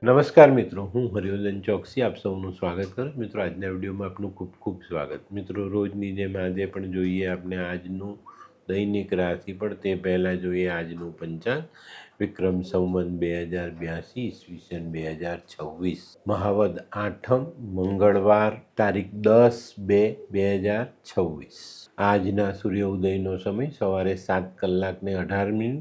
નમસ્કાર મિત્રો, હું હરિવર્ધન ચોકસી આપ સૌનું સ્વાગત કરું. મિત્રો, આજના વિડીયોમાં આપનું ખૂબ ખૂબ સ્વાગત. મિત્રો, રોજની જેમ આજે પણ જોઈએ આપણે આજનું દૈનિક રાશિફળ. તે પહેલાં જોઈએ આજનું પંચાંગ. વિક્રમ સંવત 2082 ઈસવીસન 2026, મહાવદ આઠમ, મંગળવાર, તારીખ 10/2/2026. આજના સૂર્ય ઉદયનો સમય સવારે 7:18.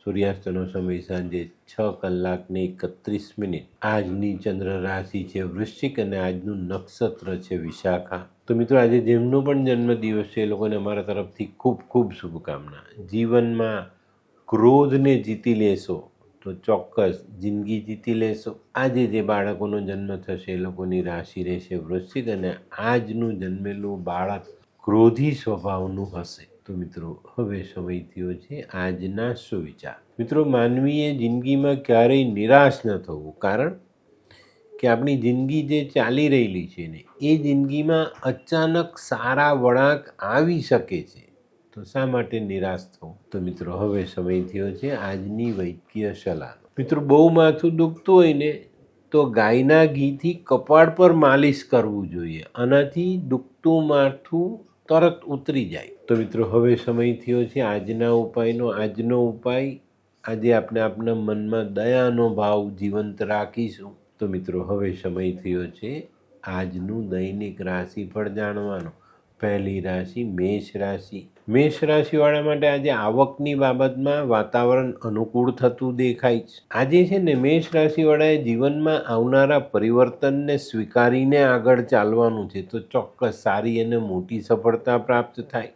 સૂર્યાસ્તનો સમય સાંજે 6:31. આજની ચંદ્ર રાશિ છે વૃશ્ચિક અને આજનું નક્ષત્ર છે વિશાખા. તો મિત્રો, આજે જેમનો પણ જન્મદિવસ છે એ લોકોને અમારા તરફથી ખૂબ ખૂબ શુભકામના. જીવનમાં ક્રોધને જીતી લેશો તો ચોક્કસ જિંદગી જીતી લેશો. આજે જે બાળકોનો જન્મ થશે એ લોકોની રાશિ રહેશે વૃશ્ચિક અને આજનું જન્મેલું બાળક ક્રોધી સ્વભાવનું હશે. તો મિત્રો, હવે સમય થયો છે આજના સુવિચાર. મિત્રો, માનવીએ જિંદગીમાં ક્યારેય નિરાશ ન થવું, કારણ કે આપણી જિંદગી જે ચાલી રહેલી છે ને એ જિંદગીમાં અચાનક સારા વળાંક આવી શકે છે. તો શા માટે નિરાશ થવું? તો મિત્રો, હવે સમય થયો છે આજની વૈદ્ય સલાહનો. મિત્રો, બહુ માથું દુખતું હોય ને તો ગાયના ઘીથી કપાળ પર માલિશ કરવું જોઈએ. આનાથી દુખતું માથું તરત ઉતરી જાય. તો મિત્રો, હવે સમય થયો છે આજના ઉપાયનો. આજનો ઉપાય, આજે આપણે આપણા મનમાં દયાનો ભાવ જીવંત રાખીશું. તો મિત્રો, હવે સમય થયો છે આજનું દૈનિક રાશિફળ જાણવાનો. પહેલી રાશિ મેષ રાશિ. મેષ રાશિવાળા માટે આજે આવકની બાબતમાં વાતાવરણ અનુકૂળ થતું દેખાય છે. આજે છે ને મેષ રાશિવાળાએ જીવનમાં આવનારા પરિવર્તનને સ્વીકારીને આગળ ચાલવાનું છે. તો ચોક્કસ સારી અને મોટી સફળતા પ્રાપ્ત થાય.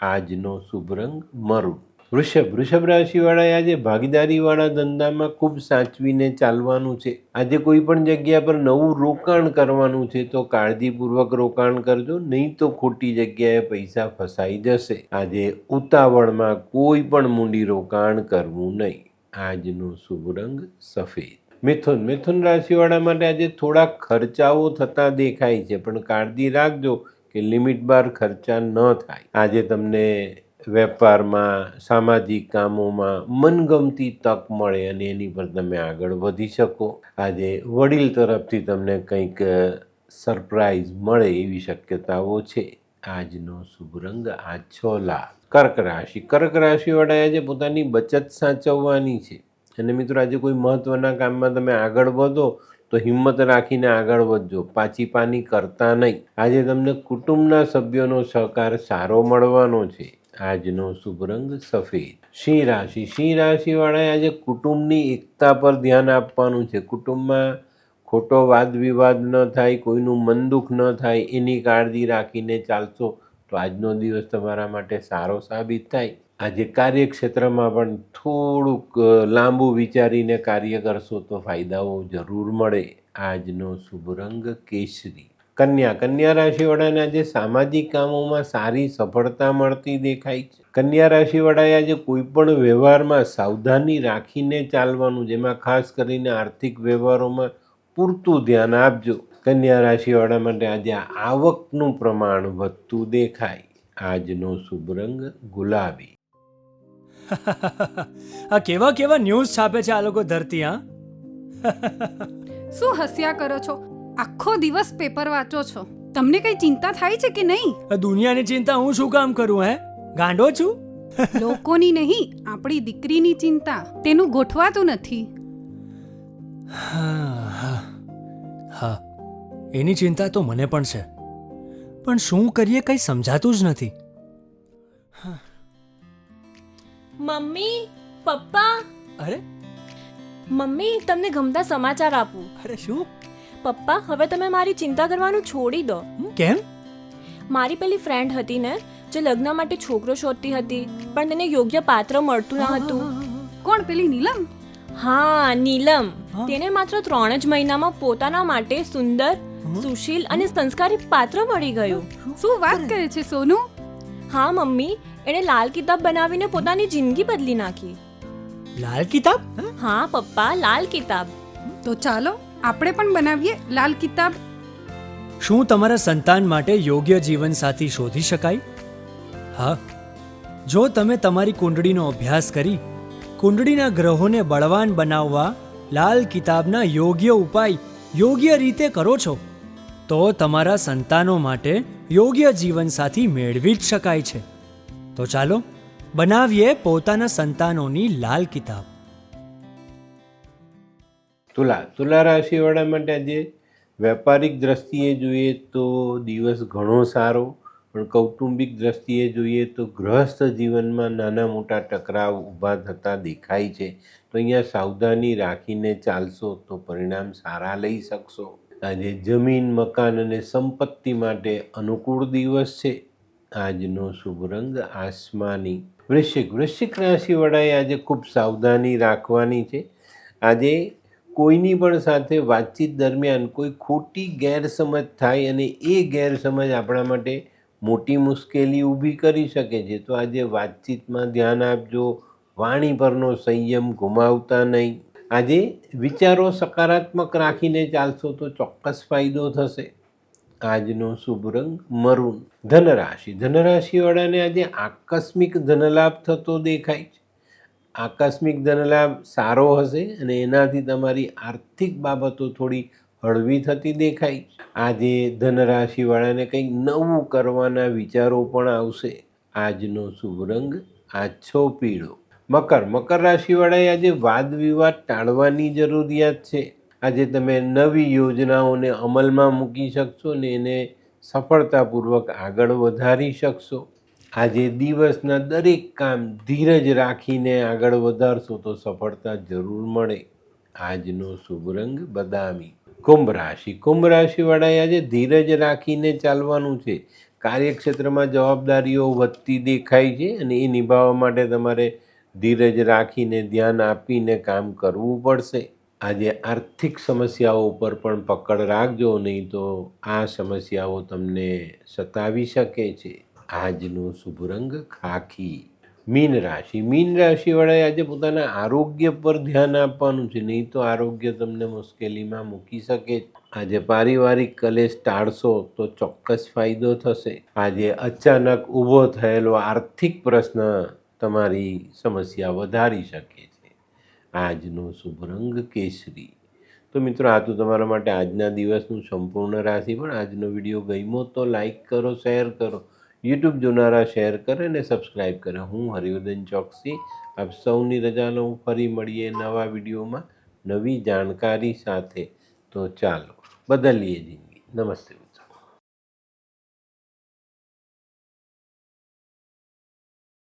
આજનો શુભ રંગ મરૂન. વૃષભ રાશિવાળાએ આજે ભાગીદારીવાળા ધંધામાં ખૂબ સાચવીને ચાલવાનું છે. આજે કોઈ પણ જગ્યા પર નવું રોકાણ કરવાનું છે તો કાળજીપૂર્વક રોકાણ કરજો, નહીં તો ખોટી જગ્યાએ પૈસા ફસાઈ જશે. આજે ઉતાવળમાં કોઈ પણ મૂડી રોકાણ કરવું નહીં. આજનો શુભ રંગ સફેદ. મિથુન રાશિવાળા માટે આજે થોડા ખર્ચાઓ થતા દેખાય છે, પણ કાળજી રાખજો કે લિમિટ બહાર ખર્ચા ન થાય. આજે તમને વેપારમાં, સામાજિક કામોમાં મનગમતી તક મળે અને એની પર તમે આગળ વધી શકો. આજે વડીલ તરફથી તમને કંઈક સરપ્રાઈઝ મળે એવી શક્યતાઓ છે. આજનો શુભ રંગ આછો લાલ. કર્ક રાશિવાળાએ આજે પોતાની બચત સાચવવાની છે. અને મિત્રો, આજે કોઈ મહત્વના કામમાં તમે આગળ વધો તો હિંમત રાખીને આગળ વધજો, પાછી પાની કરતા નહીં. આજે તમને કુટુંબના સભ્યોનો સહકાર સારો મળવાનો છે. આજનો શુભ રંગ સફેદ. સિંહ રાશિવાળાએ આજે કુટુંબની એકતા પર ધ્યાન આપવાનું છે. કુટુંબમાં ખોટો વાદ વિવાદ ન થાય, કોઈનું મન દુઃખ ન થાય, એની કાળજી રાખીને ચાલશો તો આજનો દિવસ તમારા માટે સારો સાબિત થાય. આજે કાર્યક્ષેત્રમાં પણ થોડુંક લાંબુ વિચારીને કાર્ય કરશો તો ફાયદાઓ જરૂર મળે. આજનો શુભ રંગ કેસરી. કન્યા રાશિવાળાને આજે સામાજિક કામોમાં સારી સફળતા મળતી દેખાય છે. કન્યા રાશિવાળાએ આજે કોઈ પણ વ્યવહારમાં સાવધાની રાખીને ચાલવાનું, જેમાં ખાસ કરીને આર્થિક વ્યવહારોમાં પૂરતું ધ્યાન આપજો. કન્યા રાશિવાળા માટે આજે આવકનું પ્રમાણ વધતું દેખાય. આજનો શુભ રંગ ગુલાબી. આ કેવા ન્યૂઝ છાપે છે આ લોકો ધરતી. શું હસ્યા કરો છો? આખો દિવસ પેપર વાંચો છો. તમને કઈ ચિંતા થાય છે કે નહીં? દુનિયાની ચિંતા હું શું કામ કરું? ગાંડો છું? લોકોની નહીં, આપણી દીકરીની ચિંતા. તેનું ગોઠવાતું નથી. હા, એની ચિંતા તો મને પણ છે, પણ શું કરીએ કંઈ સમજાતું જ નથી. મમ્મી, પપ્પા. અરે મમ્મી, તમને ગમતા સમાચાર આપું. અરે શું? પપ્પા, હવે તમે મારી ચિંતા કરવાનું છોડી દો. કેમ? મારી પેલી ફ્રેન્ડ હતી ને, જે લગ્ન માટે છોકરો શોધતી હતી, પણ તેને યોગ્ય પાત્ર મળતું ન હતું. કોણ, પેલી નીલમ? હા, નીલમ. તેને માત્ર 3 જ મહિનામાં પોતાના માટે સુંદર, સુશીલ અને સંસ્કારી પાત્ર મળી ગયું. શું વાત કરે છે સોનુ? હા મમ્મી, એણે લાલ કિતાબ બનાવીને પોતાની જિંદગી બદલી નાખી. લાલ કિતાબ? હા પપ્પા, લાલ કિતાબ. તો ચાલો આપણે પણ બનાવીએ લાલ કિતાબ. શું તમારા સંતાન માટે યોગ્ય જીવનસાથી શોધી શકાય? હા, જો તમે તમારી કુંડળીનો અભ્યાસ કરી કુંડળીના ગ્રહોને બળવાન બનાવવા લાલ કિતાબના યોગ્ય ઉપાય યોગ્ય રીતે કરો છો તો તમારા સંતાનો માટે યોગ્ય જીવનસાથી મેળવી જ શકાય છે. તો ચાલો બનાવીએ પોતાના સંતાનોની લાલ કિતાબ. તુલા રાશિવાળા માટે આજે વ્યાપારિક દ્રષ્ટિએ જોઈએ તો દિવસ ઘણો સારો, પણ કૌટુંબિક દ્રષ્ટિએ જોઈએ તો ગૃહસ્થ જીવનમાં નાના મોટા ટકરાવ ઊભા થતા દેખાય છે. તો અહીંયા સાવધાની રાખીને ચાલશો તો પરિણામ સારા લઈ શકશો. આજે જમીન, મકાન અને સંપત્તિ માટે અનુકૂળ દિવસ છે. આજનો શુભ રંગ આસમાની. વૃશ્ચિક રાશિવાળાએ આજે ખૂબ સાવધાની રાખવાની છે. આજે કોઈની પણ સાથે વાતચીત દરમિયાન કોઈ ખોટી ગેરસમજ થાય અને એ ગેરસમજ આપણા માટે મોટી મુશ્કેલી ઊભી કરી શકે છે. તો આજે વાતચીતમાં ધ્યાન આપજો. વાણી પરનો સંયમ ગુમાવતા નહીં. આજે વિચારો સકારાત્મક રાખીને ચાલશો તો ચોક્કસ ફાયદો થશે. આજનો શુભ રંગ મરૂન. ધનરાશિવાળાને આજે આકસ્મિક ધનલાભ થતો દેખાય છે. આકસ્મિક ધનલાભ સારો હશે અને એનાથી તમારી આર્થિક બાબતો થોડી હળવી થતી દેખાય. આજે ધનરાશિવાળાને કંઈક નવું કરવાના વિચારો પણ આવશે. આજનો શુભ રંગ આછો પીળો. મકર રાશિવાળાએ આજે વાદ વિવાદ ટાળવાની જરૂરિયાત છે. આજે તમે નવી યોજનાઓને અમલમાં મૂકી શકશો ને એને સફળતાપૂર્વક આગળ વધારી શકશો. આજે દિવસના દરેક કામ ધીરજ રાખીને આગળ વધારશો તો સફળતા જરૂર મળે. આજનો શુભ રંગ બદામી. કુંભ રાશિવાળાએ આજે ધીરજ રાખીને ચાલવાનું છે. કાર્યક્ષેત્રમાં જવાબદારીઓ વધતી દેખાય છે અને એ નિભાવવા માટે તમારે ધીરજ રાખીને ધ્યાન આપીને કામ કરવું પડશે. આજે આર્થિક સમસ્યાઓ પર પણ પકડ રાખજો, નહીં તો આ સમસ્યાઓ તમને સતાવી શકે છે. આજનો શુભ રંગ ખાખી. મીન રાશિવાળાએ આજે પોતાના આરોગ્ય પર ધ્યાન આપવાનું છે, નહીં તો આરોગ્ય તમને મુશ્કેલીમાં મૂકી શકે. આજે પારિવારિક કલેશ ટાળશો તો ચોક્કસ ફાયદો થશે. આજે અચાનક ઊભો થયેલો આર્થિક પ્રશ્ન તમારી સમસ્યા વધારી શકે છે. આજનો શુભ રંગ કેસરી. તો મિત્રો, આ તો તમારા માટે આજના દિવસનું સંપૂર્ણ રાશિ. પણ આજનો વિડીયો ગમ્યો તો લાઈક કરો, શેર કરો, યુટ્યુબ જોનારા શેર કરે અને સબસ્ક્રાઈબ કરે. હું હરિવર્ધન ચોકસી આપ સૌની રજા લઉં. ફરી મળીએ નવા વિડીયોમાં નવી જાણકારી સાથે. તો ચાલો બદલીએ જિંદગી. નમસ્તે.